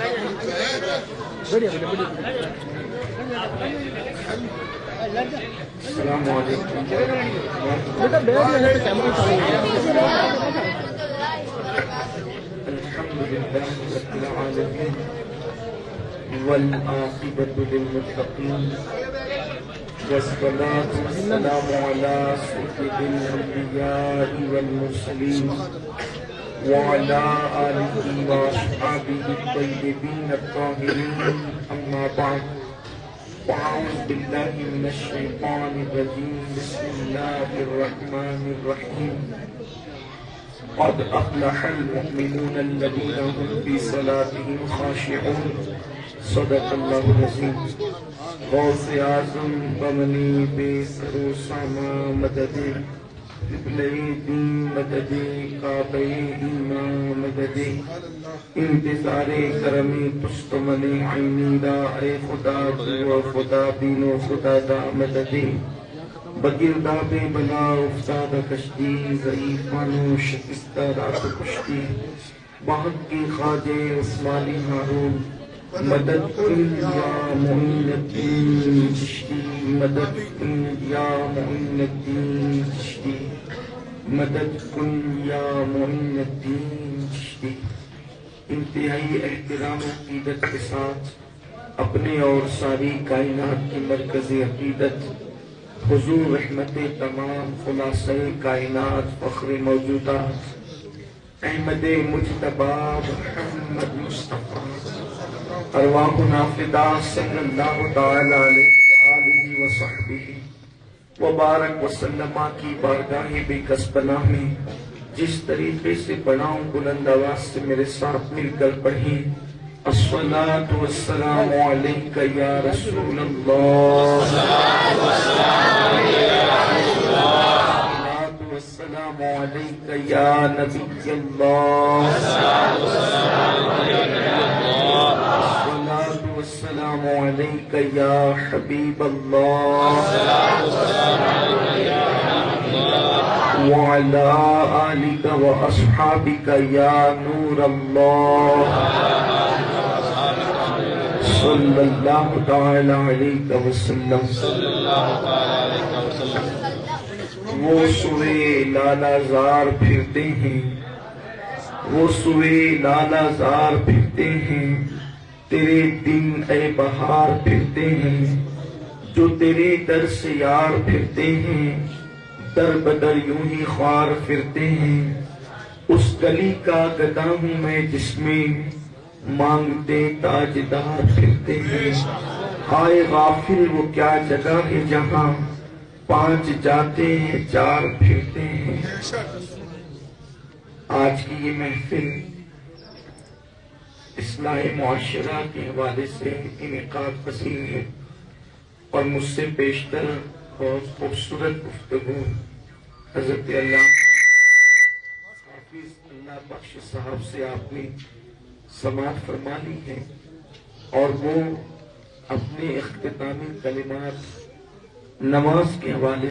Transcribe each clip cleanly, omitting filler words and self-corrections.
السلام علیکم الحمد لله رب العالمين والعاقبة للمتقين والصلاة والسلام على سيد الأنبياء والمرسلين وعلى آله وأصحابه الطيبين الطاهرين أما بعد وأعوذ بالله من الشيطان الرجيم بسم الله الرحمن الرحيم قد أفلح المؤمنون الذين هم في صلاتهم خاشعون صدق الله العظيم غوث اعظم بمنی بے سرو ساما مدد قبلہ دین مدد کعبہ ایمان مدد انتظار کرم پشتمن عینی دا اے خدا تو خدا بین و خدا دا مدد بگردہ بے بلا افتاد کشتی ضعیفان و شکستہ رات کشتی بہت کی خواجہ عثمانی ہارون مدد کن یا معین الدین چشتی مدد کن یا معین الدین چشتی مدد کن یا معین الدین چشتی انتہائی احترام و عقیدت کے ساتھ اپنے اور ساری کائنات کی مرکزی عقیدت حضور رحمت تمام خلاصہ کائنات فخر موجودات احمد مجتبی محمد مصطفیٰ ارواحنا فدا صلی اللہ تعالی علیہ وآلہ وصحبہ وبارک وسلم کی بارگاہ بے کس پناہ میں جس طریقے سے پڑھاؤں بلند آواز سے میرے ساتھ مل کر پڑھی الصلاۃ والسلام علیک یا رسول اللہ الصلاۃ والسلام علیک یا نبی اللہ السلام علیک یا حبیب اللہ وعلی آلک و اصحابک یا نور اللہ صلی اللہ تعالی علیہ وسلم وہ سوئے لالا زار پھرتے ہیں وہ سوئے لالا زار پھرتے ہیں تیرے دن اے بہار پھرتے ہیں جو تیرے در سے یار پھرتے ہیں در بدر یوں ہی خوار پھرتے ہیں اس گلی کا گدا ہوں میں جس میں مانگتے تاجدار پھرتے ہیں ہائے غافل وہ کیا جگہ ہے جہاں 5 جاتے ہیں 4 پھرتے ہیں آج کی یہ محفل اصلاح معاشرہ کے حوالے سے انعقاد پذیر ہے اور مجھ سے بیشتر بہت خوبصورت گفتگو حضرت اللہ حافظ اللہ بخش صاحب سے آپ نے سماعت فرما لی ہے اور وہ اپنے اختتامی کلمات نماز کے حوالے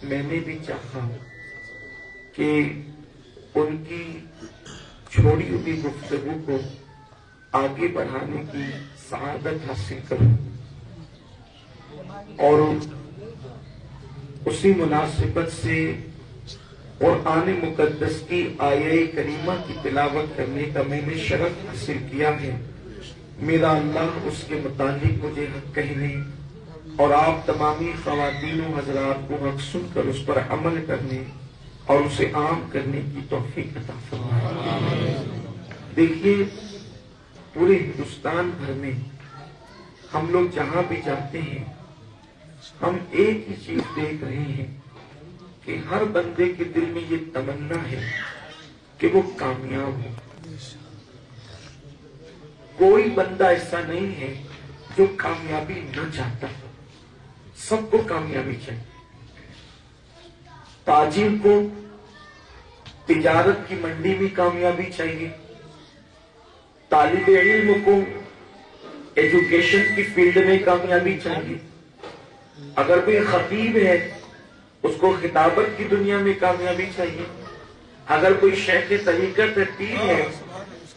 میں نے بھی چاہا کہ ان کی چھوڑی ہوئی گفتگو کو آگے بڑھانے کی سعادت حاصل کروں اور اسی مناسبت سے قرآن مقدس کی آیہ کریمہ کی تلاوت کرنے کا میں نے شرف حاصل کیا ہے میرا اللہ اس کے متعلق مجھے حق کہنے اور آپ تمامی خواتین و حضرات کو حق سن کر اس پر عمل کرنے اور اسے عام کرنے کی توفیق عطا فرمائے۔ دیکھیے پورے ہندوستان بھر میں ہم لوگ جہاں بھی جاتے ہیں ہم ایک ہی چیز دیکھ رہے ہیں کہ ہر بندے کے دل میں یہ تمنا ہے کہ وہ کامیاب ہو۔ کوئی بندہ ایسا نہیں ہے جو کامیابی نہ چاہتا، سب کو کامیابی چاہیے۔ تاجر کو تجارت کی منڈی میں کامیابی چاہیے، طالب علم کو ایجوکیشن کی فیلڈ میں کامیابی چاہیے، اگر کوئی خطیب ہے اس کو خطابت کی دنیا میں کامیابی چاہیے، اگر کوئی شیخ طریقت ہے، پیر ہے،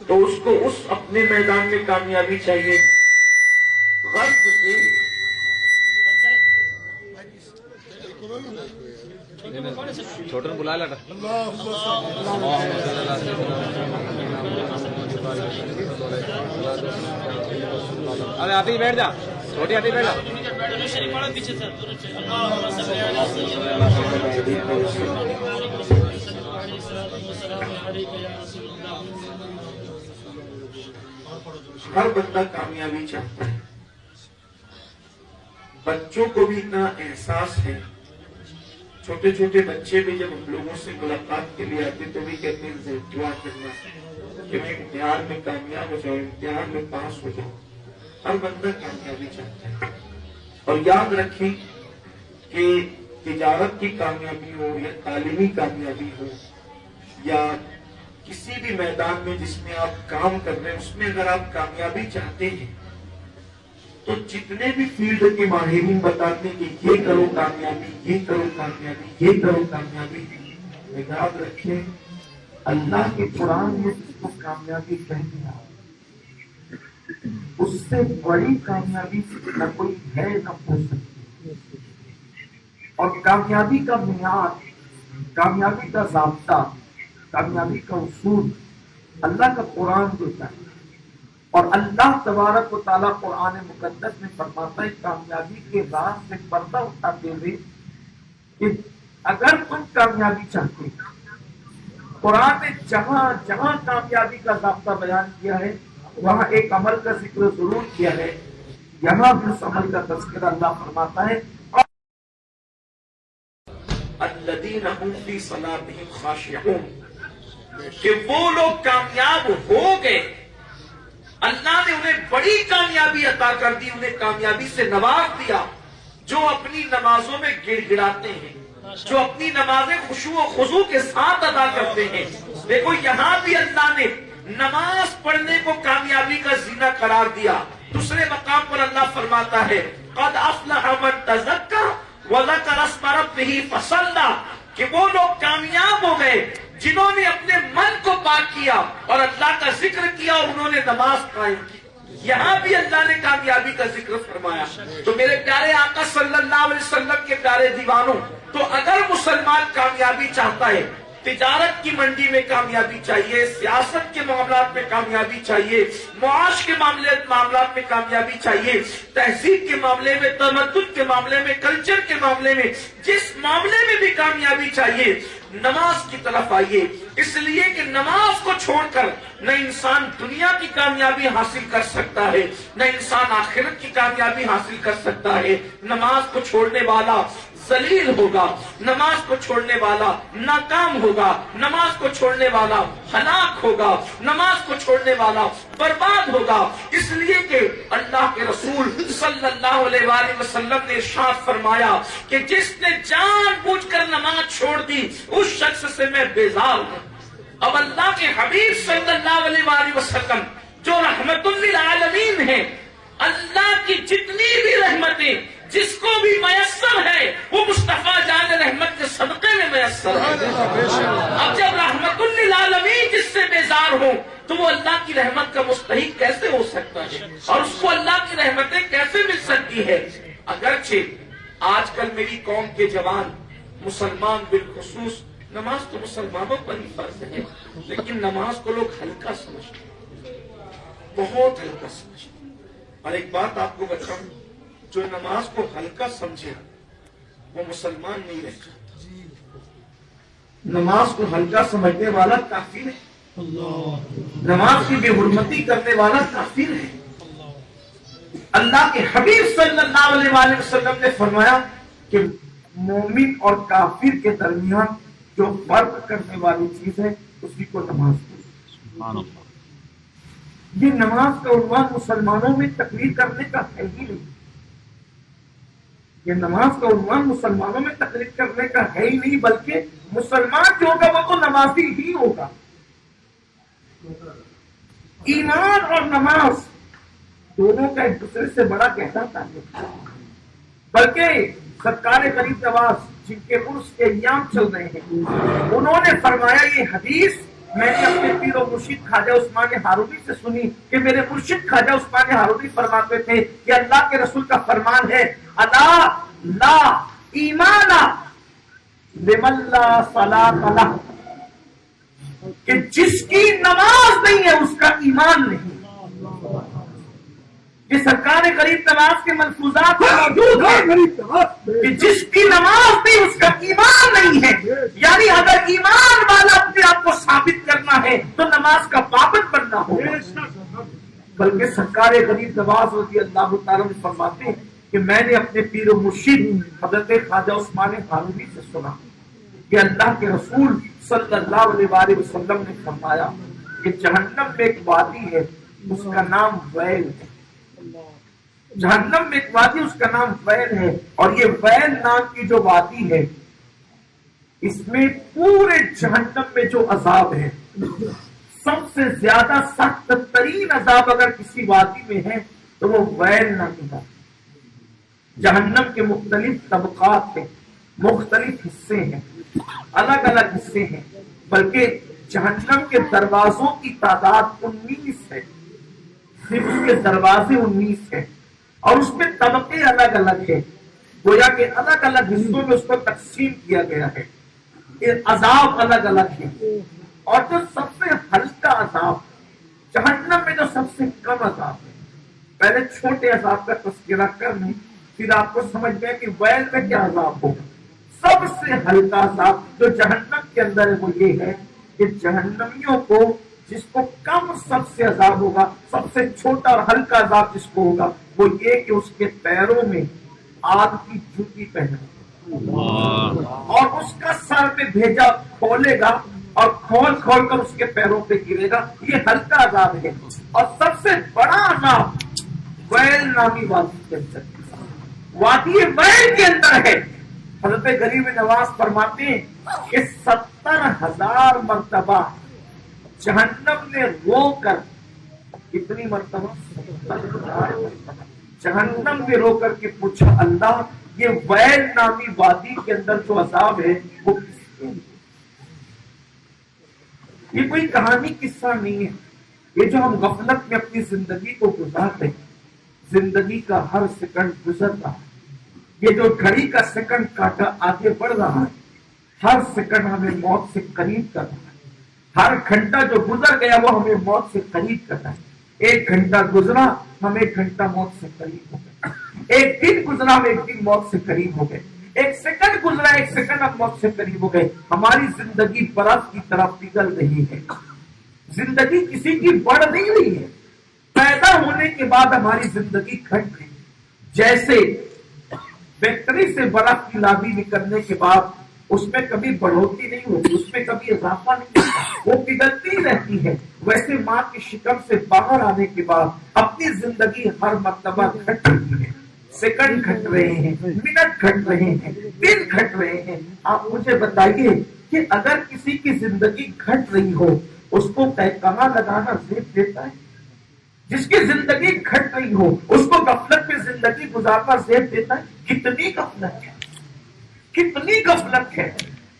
تو اس کو اس اپنے میدان میں کامیابی چاہیے. غرض سے چھوٹے بلا لاٹا ارے آتے ہی بیٹھ جا، چھوٹی آتے ہی بیٹھ جا. ہر بندہ کامیابی چاہتا ہے. بچوں کو بھی اتنا احساس ہے. چھوٹے چھوٹے بچے بھی جب ہم لوگوں سے ملاقات کے لیے آتے تو بھی کہتے ہیں دعا کرنا کہ میں امتحان میں کامیاب ہو جاؤں، امتحان میں پاس ہو جاؤں. ہر بندہ کامیابی چاہتا ہے. اور یاد رکھیں کہ تجارت کی کامیابی ہو یا تعلیمی کامیابی ہو یا کسی بھی میدان میں جس میں آپ کام کر رہے ہیں، اس میں اگر آپ کامیابی چاہتے ہیں تو جتنے بھی فیلڈ کے ماہرین بتاتے ہیں کہ یہ کرو کامیابی، یہ کرو کامیابی، یہ کرو کامیابی، یاد رکھیں اللہ کے قرآن میں جس کو کامیابی کہہ دیا اس سے بڑی کامیابی نہ کوئی ہے نہ ہو سکتی. اور کامیابی کا معیار، کامیابی کا ضابطہ، کامیابی کا اصول اللہ کا قرآن دیتا ہے. اور اللہ تبارک و تعالیٰ قرآن مقدس میں فرماتا ہے کامیابی کے راز سے پردہ اٹھاتے ہوئے کہ اگر تم کامیابی چاہتے ہو، قرآن نے جہاں جہاں کامیابی کا ضابطہ بیان کیا ہے وہاں ایک عمل کا ذکر ضرور کیا ہے. یہاں بھی اس عمل کا تذکرہ اللہ فرماتا ہے الذین هم فی صلاتهم خاشعون، کہ وہ لوگ کامیاب ہو گئے. اللہ نے انہیں بڑی کامیابی عطا کر دی، انہیں کامیابی سے نواز دیا جو اپنی نمازوں میں گڑ گڑاتے ہیں، جو اپنی نمازیں خشوع و خضوع کے ساتھ ادا کرتے ہیں. دیکھو یہاں بھی اللہ نے نماز پڑھنے کو کامیابی کا زینہ قرار دیا. دوسرے مقام پر اللہ فرماتا ہے قد افلح من تزکا وذکر اسم ربہ فصلی، کہ وہ لوگ کامیاب ہو گئے جنہوں نے اپنے من کو پاک کیا اور اللہ کا ذکر کیا اور انہوں نے نماز قائم کی. یہاں بھی اللہ نے کامیابی کا ذکر فرمایا. تو میرے پیارے آقا صلی اللہ علیہ وسلم کے پیارے دیوانوں، تو اگر مسلمان کامیابی چاہتا ہے، تجارت کی منڈی میں کامیابی چاہیے، سیاست کے معاملات میں کامیابی چاہیے، معاش کے معاملات میں کامیابی چاہیے، تہذیب کے معاملے میں، تمدن کے معاملے میں، کلچر کے معاملے میں، جس معاملے میں بھی کامیابی چاہیے، نماز کی طرف آئیے. اس لیے کہ نماز کو چھوڑ کر نہ انسان دنیا کی کامیابی حاصل کر سکتا ہے، نہ انسان آخرت کی کامیابی حاصل کر سکتا ہے. نماز کو چھوڑنے والا ذلیل ہوگا، نماز کو چھوڑنے والا ناکام ہوگا، نماز کو چھوڑنے والا ہلاک ہوگا، نماز کو چھوڑنے والا برباد ہوگا. اس لیے کہ اللہ کے رسول صلی اللہ علیہ وآلہ وسلم نے ارشاد فرمایا کہ جس نے جان بوجھ کر نماز چھوڑ دی اس شخص سے میں بیزار ہوں. اب اللہ کے حبیب صلی اللہ علیہ وآلہ وسلم جو رحمت للعالمین ہیں، اللہ کی جتنی بھی رحمتیں جس کو بھی میسر ہے وہ مصطفیٰ جان رحمت کے صدقے میں میسر ہے. اب جب رحمت للعالمین جس سے بیزار ہوں تو وہ اللہ کی رحمت کا مستحق کیسے ہو سکتا ہے اور اس کو اللہ کی رحمتیں کیسے مل سکتی ہے. اگرچہ آج کل میری قوم کے جوان مسلمان بالخصوص، نماز تو مسلمانوں پر ہی فرض ہے، لیکن نماز کو لوگ ہلکا سمجھتے ہیں، بہت ہلکا سمجھتے ہیں. اور ایک بات آپ کو بتاؤں، جو نماز کو ہلکا سمجھے وہ مسلمان نہیں رہ جاتا. نماز کو ہلکا سمجھنے والا کافر ہے، نماز کی بے حرمتی کرنے والا کافر ہے. اللہ کے حبیب صلی اللہ علیہ وآلہ وسلم نے فرمایا کہ مومن اور کافر کے درمیان جو فرق کرنے والی چیز ہے اسی کو نماز ہے. یہ نماز کا عنوان مسلمانوں میں تقریر کرنے کا ہے ہی نہیں. یہ نماز کا عنوان مسلمانوں میں تقریر کرنے کا ہے ہی نہیں، بلکہ مسلمان جو ہوگا وہ تو نمازی ہی ہوگا. ایمان اور نماز دونوں کا ایک دوسرے سے بڑا گہرا تعلق ہے. بلکہ سرکار غریب نواز جن کے عرس کے ایام چل رہے ہیں، انہوں نے فرمایا یہ حدیث میں نے اپنے پیر و مرشد خواجہ عثمان ہارونی سے سنی کہ میرے مرشد خواجہ عثمان ہارونی فرماتے تھے کہ اللہ کے رسول کا فرمان ہے الا لا ایمان لمن لا صلاۃ لہ، کہ جس کی نماز نہیں ہے اس کا ایمان نہیں۔ یہ سرکار قریب نماز کے ملفوظات میں موجود ہے کہ جس کی نماز نہیں اس کا ایمان نہیں ہے، یعنی اگر ایمان والا اپنے آپ کو ثابت کرنا ہے تو نماز کا پابند بننا ہوگا۔ بلکہ سرکار غریب نواز رضی اللہ تعالیٰ نے فرماتے ہیں کہ میں نے اپنے پیر و مرشد حضرت خواجہ عثمان ہارونی سے سنا کہ اللہ کے رسول صلی اللہ علیہ وآلہ وسلم نے فرمایا کہ جہنم میں ایک وادی ہے اس کا نام ویل ہے، جہنم میں ایک وادی اس کا نام ویل ہے، اور یہ ویل نام کی جو وادی ہے اس میں پورے جہنم میں جو عذاب ہے سب سے زیادہ سخت ترین عذاب اگر کسی وادی میں ہے تو وہ ویل نامی ہے۔ جہنم کے مختلف طبقات ہیں، مختلف حصے ہیں، الگ الگ حصے ہیں، بلکہ جہنم کے دروازوں کی تعداد 19 ہے، صرف اس کے دروازے 19 ہیں، اور اس میں طبقے الگ الگ ہیں، گویا کہ الگ الگ حصوں میں اس کو تقسیم کیا گیا ہے، عذاب الگ الگ ہیں۔ اور جو سب سے ہلکا عذاب جہنم میں جو سب سے کم عذاب ہے، پہلے چھوٹے عذاب کا تذکرہ کر لیں پھر آپ کو سمجھ گئے کہ ویل میں کیا عذاب ہوگا۔ سب سے ہلکا عذاب جو جہنم کے اندر ہے وہ یہ ہے کہ جہنمیوں کو جس کو کم سب سے عذاب ہوگا، سب سے چھوٹا اور ہلکا عذاب جس کو ہوگا وہ یہ کہ اس کے پیروں میں آگ کی جوتی پہنا اور اس کا سر پہ بھیجا کھولے گا اور کھول کھول کر اس کے پیروں پہ گرے گا، یہ ہلکا عذاب ہے۔ اور سب سے بڑا عذاب ویل نامی وادی کے اندر، وادی ویل کے اندر ہے۔ حضرت غریب نواز فرماتے ہیں کہ 70,000 مرتبہ جہنم نے رو کر، کتنی مرتبہ؟ 70,000 مرتبہ جہنم نے رو کر کے پوچھا اللہ یہ ویل نامی وادی کے اندر جو عذاب ہے وہ کس کے؟ یہ کوئی کہانی قصہ نہیں ہے، یہ جو ہم غفلت میں اپنی زندگی کو گزارتے ہیں، زندگی کا ہر سیکنڈ گزر رہا ہے، یہ جو گھڑی کا سیکنڈ کاٹا آگے بڑھ رہا ہے، ہر سیکنڈ ہمیں موت سے قریب کر رہا ہے، ہر گھنٹہ جو گزر گیا وہ ہمیں موت سے قریب کرتا ہے۔ ایک گھنٹہ گزرا ہم ایک گھنٹہ موت سے قریب ہو گئے، ایک دن گزرا ہم ایک دن موت سے قریب ہو گئے، ایک سیکنڈ گزرا ایک سیکنڈ ہم موت سے قریب ہو گئے۔ ہماری زندگی برف کی طرف پگھل رہی ہے، زندگی کسی کی بڑھ نہیں رہی ہے، پیدا ہونے کے بعد ہماری زندگی گھٹ گئی، جیسے فیکٹری سے برف کی لابی نکلنے کے بعد اس میں کبھی بڑھوتری نہیں ہوتی، اس میں کبھی اضافہ نہیں ہوتا، وہ پگھلتی رہتی ہے، ویسے ماں کی شکم سے باہر آنے کے بعد اپنی زندگی ہر مرتبہ گھٹ رہی ہے، سیکنڈ گھٹ رہے ہیں، منٹ گھٹ رہے ہیں، دن گھٹ رہے ہیں۔ آپ مجھے بتائیے کہ اگر کسی کی زندگی گھٹ رہی ہو اس کو کہاں لگانا زیب دیتا ہے؟ جس کی زندگی گھٹ رہی ہو اس کو غفلت میں زندگی گزارنا زیب دیتا ہے؟ کتنی غفلت ہے، کتنی غفلت ہے۔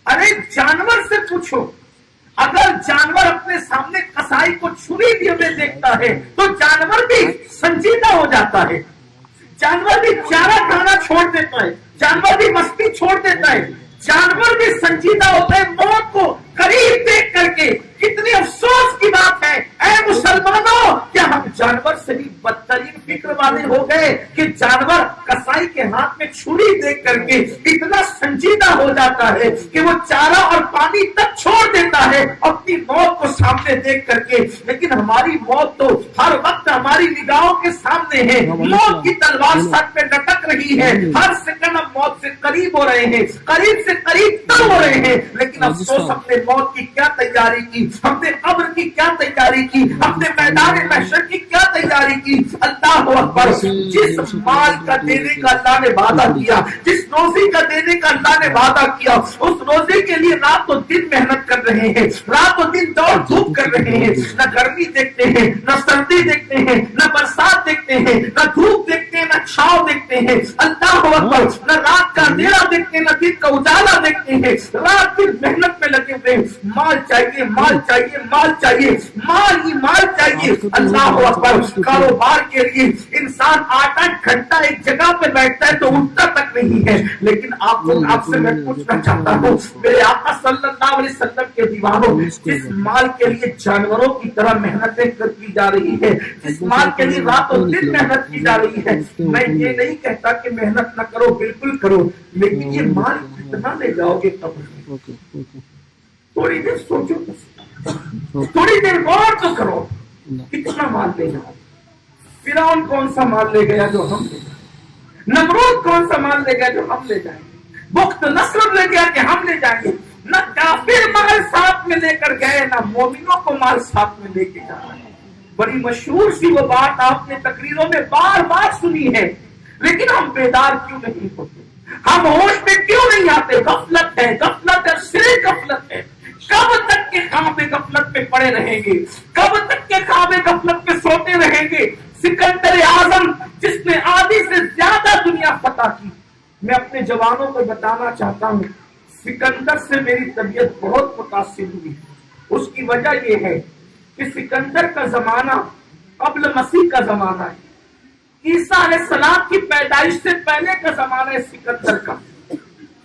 ارے جانور سے پوچھو، اگر جانور اپنے سامنے قصائی کو چھری دیے ہوئے دیکھتا ہے تو جانور بھی سنجیدہ ہو جاتا ہے، جانور بھی چارہ کھانا چھوڑ دیتا ہے، جانور بھی مستی چھوڑ دیتا ہے، جانور بھی سنجیدہ ہوتا ہے موت کو قریب دیکھ کر کے۔ کتنی افسوس کی بات ہے اے مسلمانوں، کیا ہم جانور سے بھی بدترین فکر والے ہو گئے کہ جانور قصائی کے ہاتھ میں چھری دیکھ کر کے اتنا سنجیدہ ہو جاتا ہے کہ وہ چارہ اور پانی تک چھوڑ دیتا ہے اپنی موت کو سامنے دیکھ کر کے۔ لیکن ہماری موت تو ہر وقت ہماری نگاہوں کے سامنے ہے، موت کی تلوار سر پہ لٹک رہی ہے، ہر سیکنڈ ہم موت سے قریب ہو رہے ہیں، قریب سے قریب تر ہو رہے ہیں۔ لیکن افسوس ہم نے موت کی کیا تیاری کی، ہم نے قبر کی کیا تیاری کی، ہم نے میدان محشر کی کیا تیاری کی۔ اللہ اکبر، جس مال کا دینے کا اللہ نے وعدہ کیا، جس روزی کا دینے کا اللہ نے وعدہ کیا، اس روزے کے لیے رات و دن محنت کر رہے ہیں، رات و دن دوڑ دھوپ کر رہے ہیں، نہ گرمی دیکھتے ہیں، نہ سردی دیکھتے ہیں، نہ برسات دیکھتے ہیں، نہ دھوپ دیکھتے دیکھتے ہیں نہ چھاؤ دیکھتے ہیں، اللہ اکبر، نہ رات کا اندھیرا دیکھتے ہیں نہ دن کا اجالا دیکھتے ہیں، رات دن محنت میں لگے ہوئے، مال چاہیے مال چاہیے مال چاہیے، مال ہی مال چاہیے، اللہ اکبر۔ کاروبار کے لیے انسان 8-8 گھنٹہ ایک جگہ پہ بیٹھتا ہے تو اٹھتا تک نہیں ہے، لیکن آپ سے میں پوچھنا چاہتا ہوں میرے آقا صلی اللہ علیہ وسلم کے دیوانوں، جس مال کے لیے جانوروں کی طرح محنتیں کی جا رہی ہے، جس مال کے لیے راتوں دن محنت کی جا رہی ہے، میں یہ نہیں کہتا کہ محنت نہ کرو، بالکل کرو، لیکن یہ مال کتنا لے جاؤ گے قبر میں؟ تھوڑی دیر سوچو، تھوڑی دیر غور تو کرو، کتنا مال لے جاؤ؟ فرعون کون سا مال لے گیا جو ہم لے جائیں؟ نمرود کون سا مال لے گیا جو ہم لے جائیں گے؟ بخت نصر لے گیا کہ ہم لے جائیں گے؟ نہ کافر مال ساتھ میں لے کر گئے، نہ مومنوں کو مال ساتھ میں لے کے جانا ہے۔ بڑی مشہور سی وہ بات آپ نے تقریروں میں بار بار سنی ہے، لیکن ہم بیدار کیوں نہیں ہوتے؟ ہم ہوش میں کیوں نہیں آتے؟ غفلت ہے، غفلت ہے، صرف غفلت ہے۔ کب تک کے خواب غفلت پہ پڑے رہیں گے؟ کب تک کے خواب غفلت پہ سوتے رہیں گے؟ سکندر اعظم جس نے آدھی سے زیادہ دنیا فتح کی، میں اپنے جوانوں کو بتانا چاہتا ہوں سکندر سے میری طبیعت بہت متاثر ہوئی۔ اس کی وجہ یہ ہے کہ سکندر کا زمانہ قبل مسیح کا زمانہ ہے، عیسیٰ علیہ السلام کی پیدائش سے پہلے کا زمانہ ہے سکندر کا۔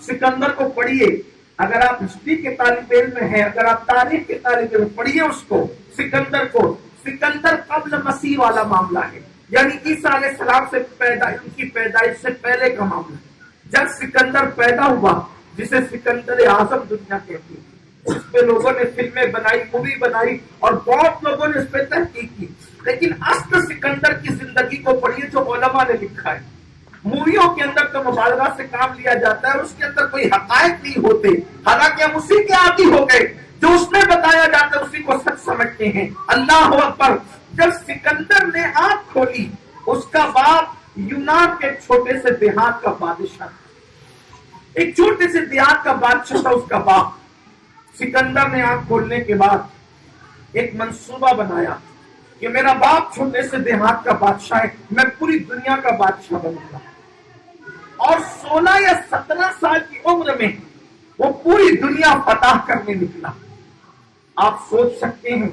سکندر کو پڑھیے، اگر آپ ہسٹری کے طالب علم ہیں، اگر آپ تاریخ کے طالب علم، پڑھیے اس کو، سکندر کو۔ سکندر قبل مسیح والا معاملہ ہے، یعنی عیسیٰ علیہ السلام سے ان کی پیدائش سے پہلے کا معاملہ ہے۔ جب سکندر پیدا ہوا، جسے سکندر اعظم دنیا کہتی ہے، اس پہ لوگوں نے فلمیں بنائی، مووی بنائی، اور بہت لوگوں نے اس پہ تحقیق کی، لیکن اصل سکندر کی زندگی کو پڑھیے جو علماء نے لکھا ہے۔ موویوں کے اندر تو مبالغہ سے کام لیا جاتا ہے اور اس کے اندر کوئی حقائق نہیں ہوتے، حالانکہ ہم اسی کے عادی ہو گئے، جو اس میں بتایا جاتا ہے اسی کو سچ سمجھتے ہیں۔ اللہ اکبر۔ جب سکندر نے آنکھ کھولی، اس کا باپ یونان کے چھوٹے سے دیہات کا بادشاہ تھا، ایک چھوٹے سے دیہات کا بادشاہ تھا اس کا باپ۔ سکندر نے آنکھ کھولنے کے بعد ایک منصوبہ بنایا کہ میرا باپ چھوٹے سے دیہات کا بادشاہ ہے، میں پوری دنیا کا بادشاہ بنوں گا۔ اور 16 یا 17 سال کی عمر میں وہ پوری دنیا فتح کرنے نکلا۔ آپ سوچ سکتے ہیں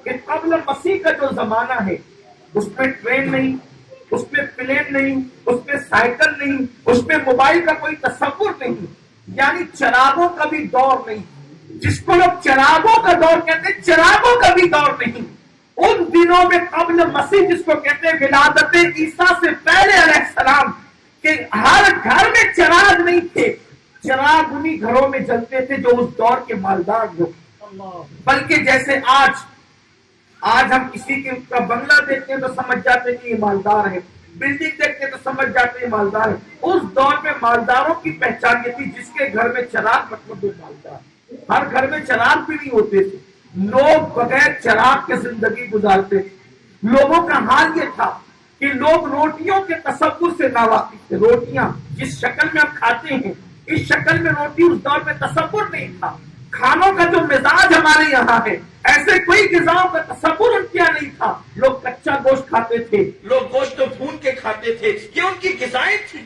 کہ قبل مسیح کا جو زمانہ ہے، اس میں ٹرین نہیں، اس میں پلین نہیں، اس میں سائیکل نہیں، اس میں موبائل کا کوئی تصور نہیں، یعنی چراغوں کا بھی دور نہیں، جس کو لوگ چراغوں کا دور کہتے ہیں، چراغوں کا بھی دور نہیں۔ ان دنوں میں قبل مسیح جس کو کہتے ہیں ولادت عیسیٰ سے پہلے علیہ السلام، کہ ہر گھر میں چراغ نہیں تھے، چراغ انہی گھروں میں جلتے تھے جو اس دور کے مالدار لوگ، بلکہ جیسے آج ہم کسی کا بنگلہ دیکھتے ہیں تو سمجھ جاتے ہیں کہ یہ مالدار ہے، بلڈنگ دیکھتے ہیں تو سمجھ جاتے ہیں مالدار ہے۔ اس دور میں مالداروں کی پہچان یہ تھی جس کے گھر میں چراغ مطلب وہ مالدار۔ ہر گھر میں چراغ بھی نہیں ہوتے تھے، لوگ بغیر چراغ کے زندگی گزارتے تھے۔ لوگوں کا حال یہ تھا کہ لوگ روٹیوں کے تصور سے ناواقف تھے۔ روٹیاں جس شکل میں ہم کھاتے ہیں، اس شکل میں روٹی اس دور میں تصور نہیں تھا۔ کھانوں کا جو مزاج ہمارے یہاں ہے، ایسے کوئی غذاؤں کا تصور ان کے یہاں نہیں تھا۔ لوگ کچا گوشت کھاتے تھے، لوگ گوشت کو بھون کے کھاتے تھے، یہ ان کی غذائیں تھی۔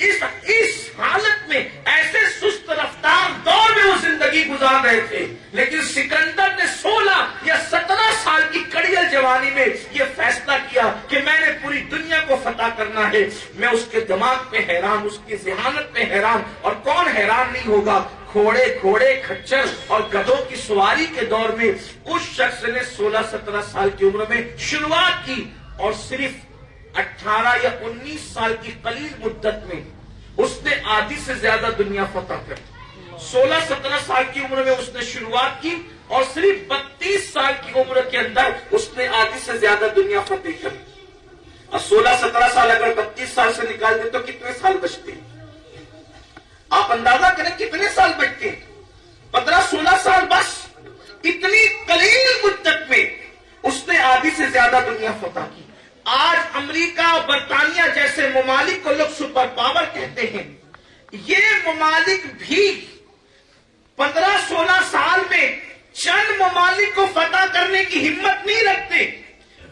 اس حالت میں ایسے سست رفتار دور میں وہ زندگی گزار رہے تھے، لیکن سکندر نے 16 یا 17 سال کی کڑیل جوانی میں یہ فیصلہ کیا کہ میں نے پوری دنیا کو فتح کرنا ہے۔ میں اس کے دماغ پہ حیران، اس کی ذہانت پہ حیران، اور کون حیران نہیں ہوگا؟ گھوڑے کھچر اور گدھوں کی سواری کے دور میں اس شخص نے 16-17 سال کی عمر میں شروعات کی، اور صرف 18 یا 19 سال کی قلیل مدت میں اس نے آدھی سے زیادہ دنیا فتح کر۔ 16-17 سال کی عمر میں اس نے شروعات کی، اور صرف 32 سال کی عمر کے اندر اس نے آدھی سے زیادہ دنیا فتح کر۔ اور 16-17 سال اگر 32 سال سے نکال دیں تو کتنے سال بچتے ہیں؟ آپ اندازہ کریں کتنے سال بچتے ہیں؟ 15-16 سال بس۔ اتنی قلیل مدت میں اس نے آدھی سے زیادہ دنیا فتح کی۔ آج امریکہ اور برطانیہ جیسے ممالک کو لوگ سپر پاور کہتے ہیں، یہ ممالک بھی 15-16 سال میں چند ممالک کو فتح کرنے کی ہمت نہیں رکھتے۔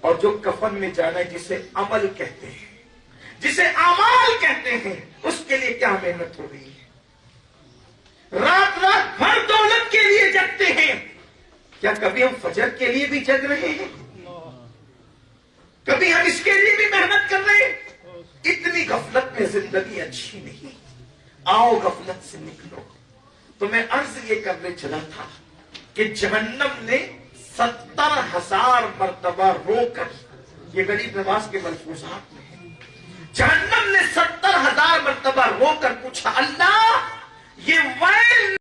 اور جو کفن میں جانا ہے جسے عمل کہتے ہیں، جسے اعمال کہتے ہیں، اس کے لیے کیا محنت ہو رہی ہے۔ رات رات بھر دولت کے لیے جگتے ہیں، کیا کبھی ہم فجر کے لیے بھی جگ رہے ہیں؟ کبھی ہم اس کے لیے بھی محنت کر رہے ہیں؟ اتنی غفلت میں زندگی اچھی نہیں، آؤ غفلت سے نکلو۔ تو میں عرض یہ کرنے چلا تھا کہ جہنم نے 70,000 مرتبہ رو کر، یہ غریب نواز کے ملفوظات میں ہے، جہنم نے 70,000 مرتبہ رو کر پوچھا، اللہ یہ ویل